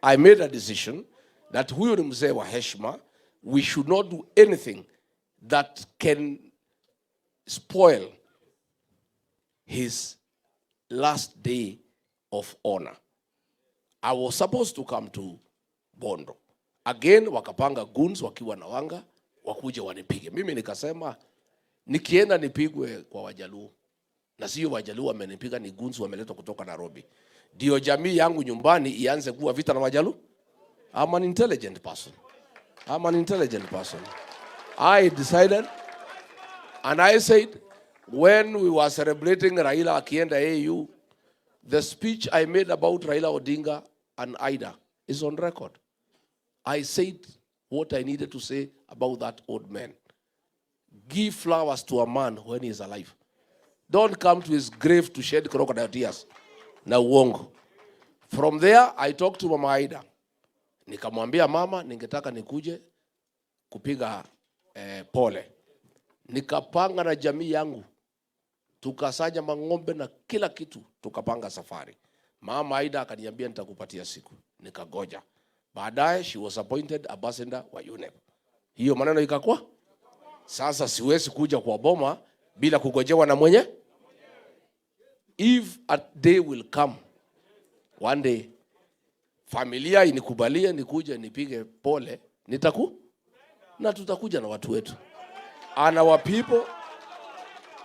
I made a decision that huyo ni mzee wa heshima. We should not do anything that can spoil his last day of honor. I was supposed to come to Bondo. Again, wakapanga goons wakiwa na wanga, wakuje wanipige. Mimi nikasema, nikienda nipigwe kwa Wajaluo. Na sio Wajaluo wamenipiga, ni goons wameletwa kutoka Nairobi. Ndio jamii yangu nyumbani ianze kuwa vita na Wajaluo? I'm an intelligent person. I'm an intelligent person. I decided, and I said, when we were celebrating Raila akienda AU, the speech I made about Raila Odinga and Ida is on record. I said what I needed to say about that old man. Give flowers to a man when he is alive. Don't come to his grave to shed crocodile tears. Na uongo. From there, I talked to Mama Ida. Nikamwambia mama, ningetaka nikuje kupiga pole. Nikapanga na jamii yangu. Tukasanya mang'ombe na kila kitu. Tukapanga safari. Mama Ida akaniambia nitakupatia siku. Nikagoja. Baadaye, she was appointed ambassador wa UNEP. Hiyo maneno ikakuwa. Sasa siwezi kuja kwa boma bila kugojewa na mwenye. If a day will come, one day, familia inikubalia nikuje nipige pole, na tutakuja na watu wetu. And our people